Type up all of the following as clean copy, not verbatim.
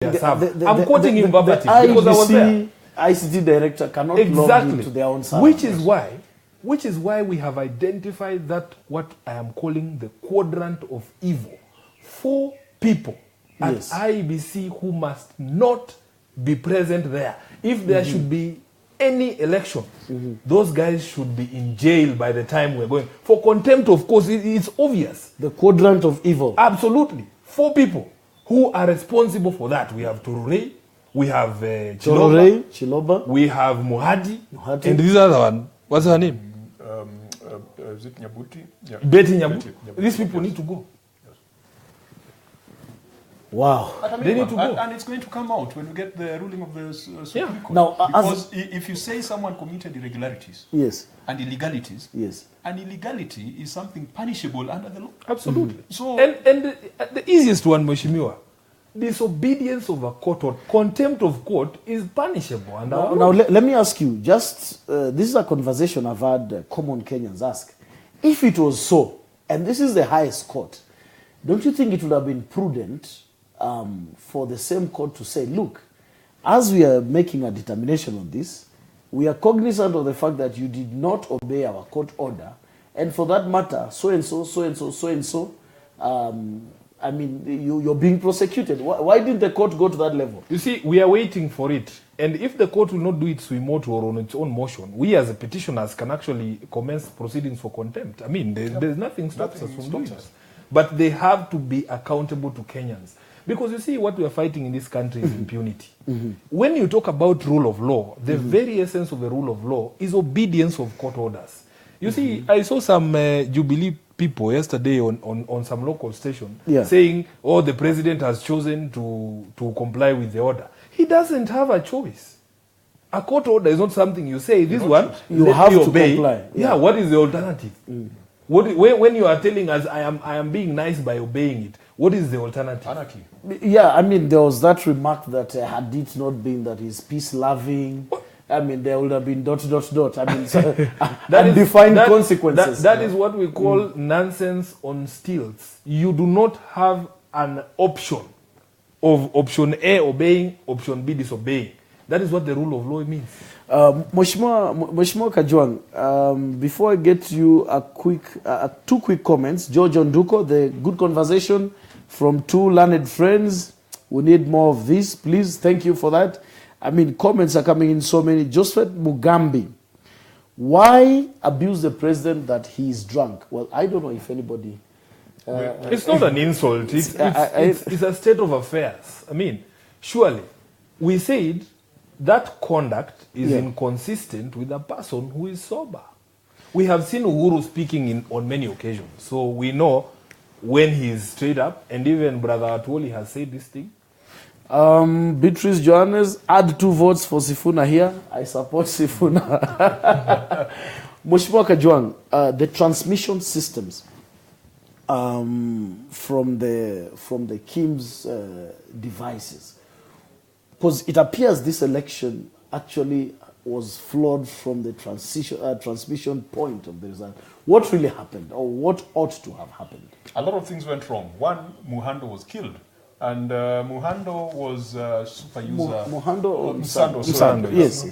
I'm quoting him verbatim because I was there. ICT director cannot log into their own server. Which is why we have identified that what I am calling the quadrant of evil. 4 people at IEBC who must not be present there. If there should be any election, those guys should be in jail by the time we're going. For contempt, of course, it's obvious. The quadrant of evil. Absolutely. 4 people who are responsible for that. We have Turure, we have Chiloba, we have Muhadi, and this other one, what's her name? Is it Nyabuti? Yeah. Betty Nyabuti. These people need to go. Wow. They need to go. And it's going to come out when we get the ruling of the Supreme Court. Now, because if you say someone committed irregularities and illegalities, and illegality is something punishable under the law. Absolutely. So, and the easiest one, Mheshimiwa, disobedience of a court or contempt of court is punishable. Now let me ask you, this is a conversation I've had common Kenyans ask. If it was so, and this is the highest court, don't you think it would have been prudent for the same court to say, look, as we are making a determination on this, we are cognizant of the fact that you did not obey our court order, and for that matter, so-and-so, so-and-so, so-and-so, I mean, you're being prosecuted. Why didn't the court go to that level? You see, we are waiting for it. And if the court will not do its remote or on its own motion, we as petitioners can actually commence proceedings for contempt. I mean, there's nothing stops us from doing this. But they have to be accountable to Kenyans. Because you see, what we are fighting in this country is impunity. When you talk about rule of law, the very essence of the rule of law is obedience of court orders. You see, I saw some Jubilee people yesterday on some local station saying, oh, the president has chosen to comply with the order. He doesn't have a choice. A court order is not something you say, this one, you have to comply. Yeah, what is the alternative? When you are telling us, I am being nice by obeying it, what is the alternative? Anarchy. Yeah, I mean, there was that remark that had it not been that he's peace-loving, I mean, there would have been ... I mean, undefined consequences. That is what we call nonsense on stilts. You do not have an option of option A obeying, option B disobeying. That is what the rule of law means. Mheshimiwa Kajwang, before I get you two quick comments, George Onduko, the good conversation from 2 learned friends. We need more of this, please. Thank you for that. I mean, comments are coming in so many. Joseph Mugambi, why abuse the president that he is drunk? Well, I don't know if anybody... it's not an insult. It's a state of affairs. I mean, surely, we said that conduct is inconsistent with a person who is sober. We have seen Uhuru speaking on many occasions, so we know when he's straight up, and even Brother Atwoli has said this thing. Beatrice Johannes, add 2 votes for Sifuna here. I support Sifuna. Mheshimiwa Kajwang, the transmission systems from the Kim's devices, because it appears this election actually was flawed from the transmission point of the result. What really happened, or what ought to have happened? A lot of things went wrong. One, Muhando was killed. And Muhando was super user. Musando. Yes.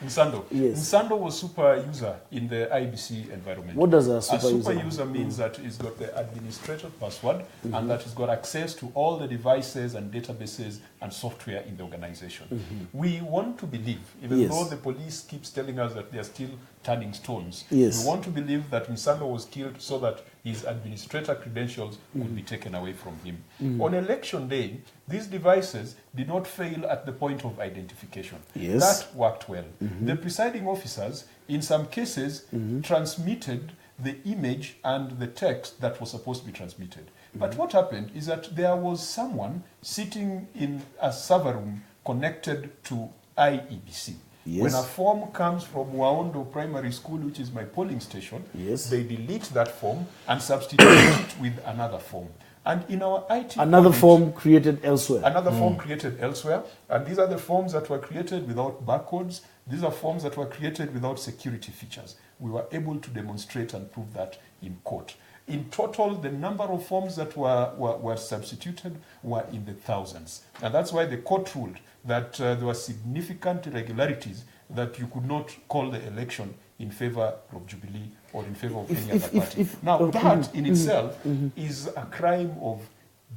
Musando. Yes. Musando was super user in the IBC environment. What does a super user? A super user means that he's got the administrator password and that he's got access to all the devices and databases and software in the organization. We want to believe, even though the police keeps telling us that they are still turning stones, we want to believe that Musando was killed so that his administrator credentials could be taken away from him. On election day, these devices did not fail at the point of identification. That worked well. The presiding officers, in some cases, transmitted the image and the text that was supposed to be transmitted. But what happened is that there was someone sitting in a server room connected to IEBC. When a form comes from Waondo Primary School, which is my polling station, they delete that form and substitute it with another form. And in our IT another form created elsewhere. Another form created elsewhere. And these are the forms that were created without barcodes. These are forms that were created without security features. We were able to demonstrate and prove that in court. In total, the number of forms that were substituted were in the thousands. And that's why the court ruled that there were significant irregularities, that you could not call the election in favor of Jubilee or in favor of any other party. Now, that in itself is a crime of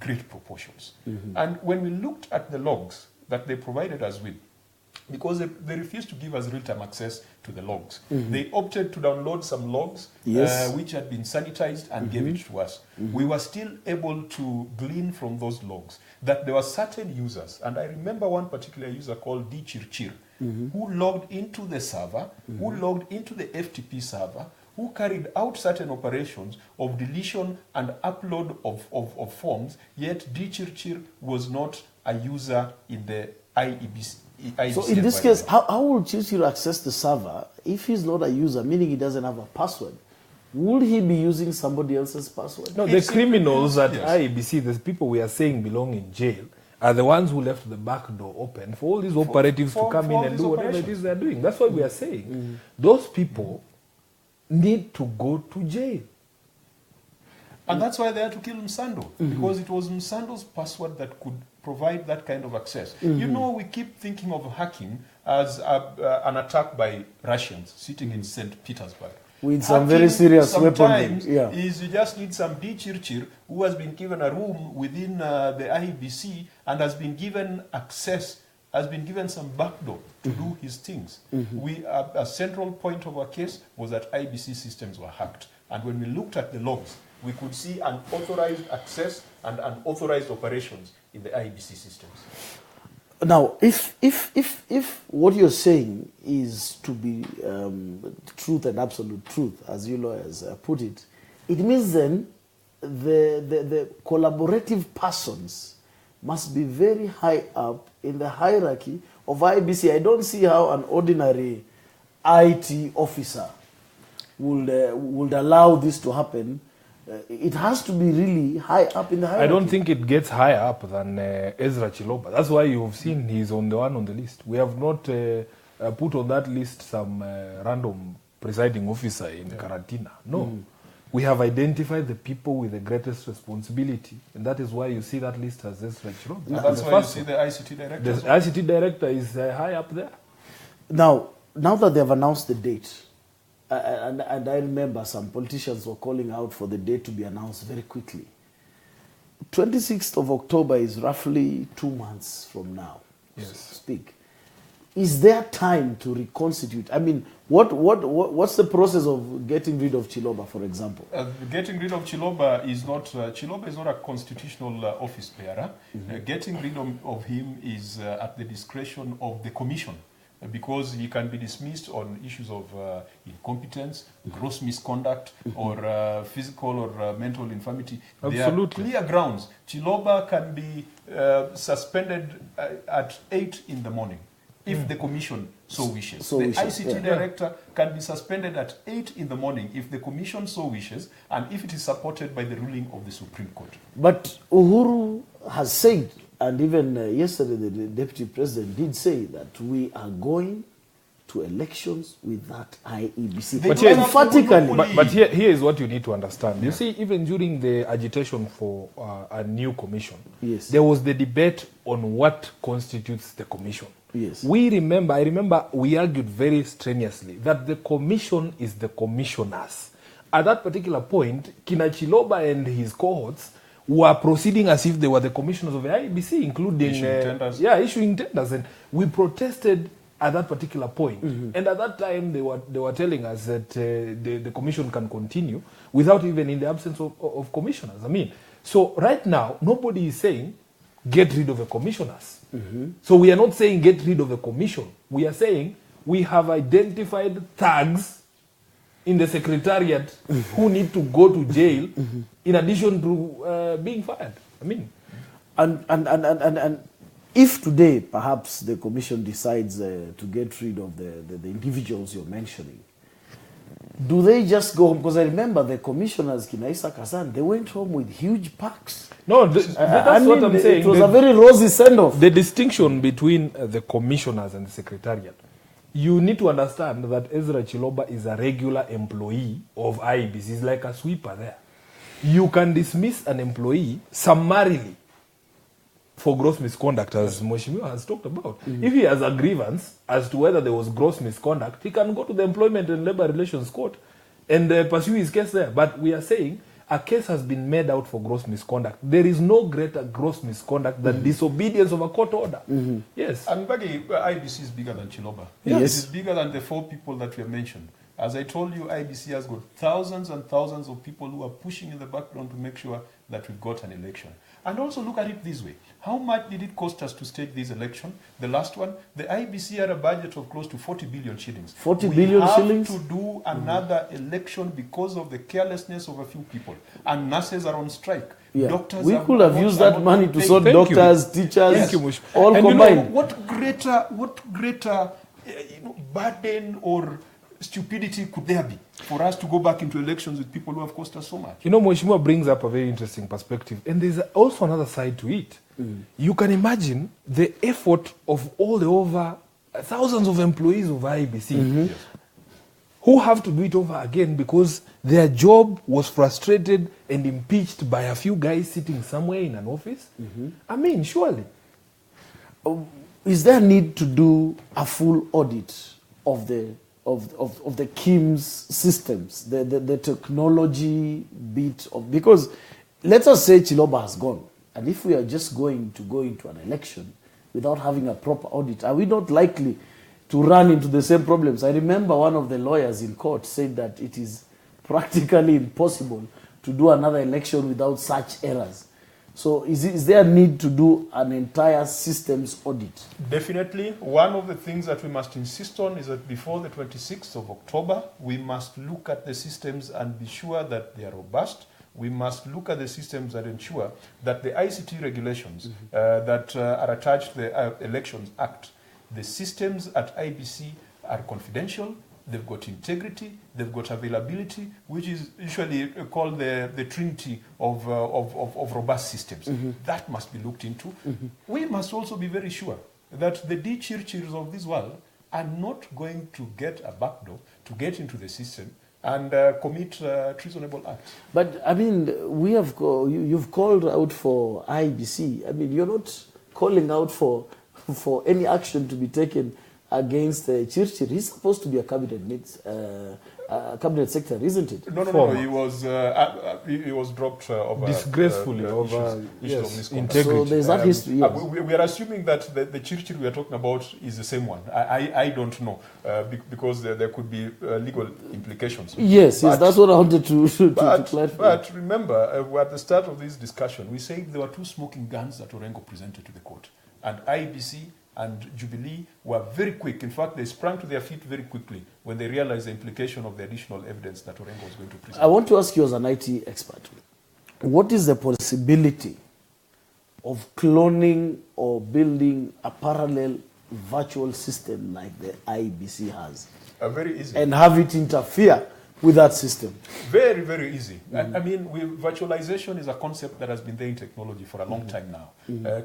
great proportions. And when we looked at the logs that they provided us with, because they refused to give us real-time access to the logs. They opted to download some logs, which had been sanitized, and gave it to us. We were still able to glean from those logs that there were certain users, and I remember one particular user called D. Chirchir, who logged into the server, who logged into the FTP server, who carried out certain operations of deletion and upload of forms, yet D. Chirchir was not a user in the IEBC. So in this case, how will Chirchir access the server if he's not a user, meaning he doesn't have a password? Would he be using somebody else's password? No, the criminals at IEBC, the people we are saying belong in jail, are the ones who left the back door open for all these operatives to come in and do whatever it is they're doing. That's what we are saying. Those people need to go to jail. And that's why they had to kill Msando, because it was Msando's password that could provide that kind of access. You know, we keep thinking of hacking as an attack by Russians sitting in St. Petersburg. With some very serious weaponry. Yeah. Is you just need some D. Chirchir who has been given a room within the IEBC and has been given access, has been given some backdoor to do his things. A central point of our case was that IEBC systems were hacked. And when we looked at the logs, we could see unauthorized access and unauthorized operations in the IEBC systems. Now, if what you're saying is to be truth and absolute truth, as you lawyers put it, it means then the collaborative persons must be very high up in the hierarchy of IEBC. I don't see how an ordinary IT officer would allow this to happen. It has to be really high up in the hierarchy. I don't think it gets higher up than Ezra Chiloba. That's why you've seen he's on the one on the list. We have not put on that list some random presiding officer in Karatina. No. We have identified the people with the greatest responsibility, and that is why you see that list as Ezra Chiloba. And that's why you see the ICT director. The ICT director is high up there. Now that they have announced the date, and I remember some politicians were calling out for the date to be announced very quickly. 26th of October is roughly 2 months from now, so to speak. Is there time to reconstitute? I mean, what's the process of getting rid of Chiloba, for example? Getting rid of Chiloba is not a constitutional office bearer. Getting rid of him is at the discretion of the commission, because he can be dismissed on issues of incompetence, gross misconduct, or physical or mental infirmity. Absolutely. There are clear grounds. Chiloba can be suspended at 8 in the morning if the commission so wishes. The ICT director can be suspended at 8 in the morning if the commission so wishes, and if it is supported by the ruling of the Supreme Court. But Uhuru has said, and even yesterday the deputy president did say, that we are going to elections with that IEBC. But here, emphatically. But here is what you need to understand. You see, even during the agitation for a new commission, there was the debate on what constitutes the commission. I remember we argued very strenuously that the commission is the commissioners. At that particular point, Kina Chiloba and his cohorts were proceeding as if they were the commissioners of the IEBC, including issuing tenders. And we protested at that particular point. And at that time, they were telling us that the commission can continue without even in the absence of commissioners. I mean, so right now, nobody is saying get rid of the commissioners. So we are not saying get rid of the commission. We are saying we have identified thugs in the secretariat who need to go to jail in addition to being fired. I mean, and if today perhaps the commission decides to get rid of the individuals you're mentioning, do they just go home? Because I remember the commissioners, Kinaisa Kazan, they went home with huge packs. No, that's what I'm saying. It was a very rosy send-off. The distinction between the commissioners and the secretariat, you need to understand that Ezra Chiloba is a regular employee of IEBC. He's like a sweeper there. you can dismiss an employee summarily for gross misconduct, as Mheshimiwa has talked about. If he has a grievance as to whether there was gross misconduct, he can go to the Employment and Labor Relations Court and pursue his case there. But we are saying a case has been made out for gross misconduct. There is no greater gross misconduct than disobedience of a court order. Yes. And Bagi, IBC is bigger than Chiloba. Yes. It is bigger than the 4 people that we have mentioned. As I told you, IBC has got thousands and thousands of people who are pushing in the background to make sure that we've got an election. And also look at it this way. How much did it cost us to stage this election? The last one, the IBC had a budget of close to 40 billion shillings. 40 billion shillings? We have to do another election because of the carelessness of a few people. And nurses are on strike. Yeah. Doctors we could have used that money to paid. sort doctors, teachers, Thank you, Mush. all And combined. What greater burden or stupidity could there be for us to go back into elections with people who have cost us so much? You know, Mheshimiwa brings up a very interesting perspective. And there's also another side to it. You can imagine the effort of all the over thousands of employees of IBC Yes. who have to do it over again because their job was frustrated and impeached by a few guys sitting somewhere in an office. I mean, surely. Is there a need to do a full audit of the KIMS systems, the technology bit of, because let us say Chiloba has gone, and if we are just going to go into an election without having a proper audit, are we not likely to run into the same problems? I remember one of the lawyers in court said that it is practically impossible to do another election without such errors. So is there a need to do an entire systems audit? Definitely. One of the things that we must insist on is that before the 26th of October, we must look at the systems and be sure that they are robust. We must look at the systems that ensure that the ICT regulations that are attached to the Elections Act, the systems at IBC are confidential, they've got integrity, they've got availability, which is usually called the trinity of robust systems. That must be looked into. We must also be very sure that the D-Chirchirs of this world are not going to get a backdoor to get into the system and commit treasonable acts. But I mean, you've called out for IBC. I mean, you're not calling out for any action to be taken against Chirchir. He's supposed to be a cabinet secretary, isn't it? No. He was dropped over disgracefully over issues of misconduct. integrity. So there's that history. Yes. We are assuming that the Chirchir we are talking about is the same one. I don't know because there could be legal implications. Yes, that's what I wanted to clarify. But remember, at the start of this discussion, we said there were 2 smoking guns that Orengo presented to the court, and IBC and Jubilee were very quick. In fact, they sprang to their feet very quickly when they realized the implication of the additional evidence that Orengo was going to present. I want to ask you as an IT expert, what is the possibility of cloning or building a parallel virtual system like the IBC has? Very easy. And have it interfere with that system? Very, very easy. I mean, virtualization is a concept that has been there in technology for a long time now.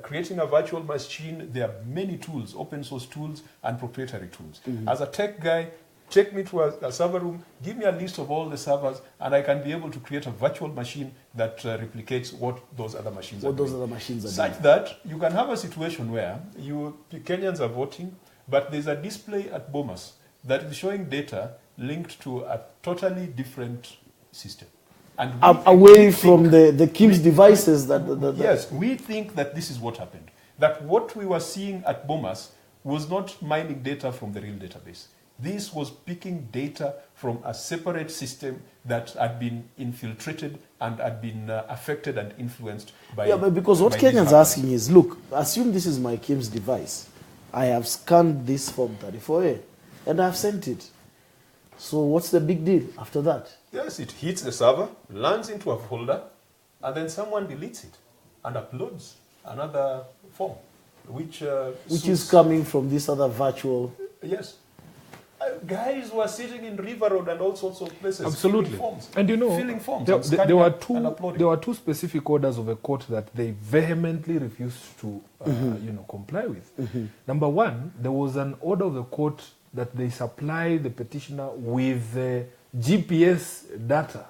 Creating a virtual machine, there are many tools, open source tools and proprietary tools. As a tech guy, take me to a server room, give me a list of all the servers, and I can be able to create a virtual machine that replicates what those other machines are doing. Such that you can have a situation where Kenyans are voting, but there's a display at Bomas that is showing data linked to a totally different system. And away from the KIMS devices Yes, we think that this is what happened. That what we were seeing at Bomas was not mining data from the real database. This was picking data from a separate system that had been infiltrated and had been affected and influenced by... Yeah, but because what Kenyans are asking is, look, assume this is my KIMS device. I have scanned this form 34A and I have sent it. So what's the big deal after that? Yes, it hits the server, lands into a folder, and then someone deletes it and uploads another form, which is coming from this other virtual... Yes. Guys were sitting in River Road and all sorts of places. Absolutely. Filling forms. And you know, filling forms there were 2 specific orders of a court that they vehemently refused to comply with. Number 1, there was an order of the court that they supply the petitioner with the GPS data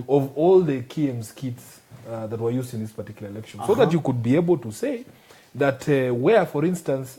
of all the KM's kits that were used in this particular election, so that you could be able to say that where, for instance,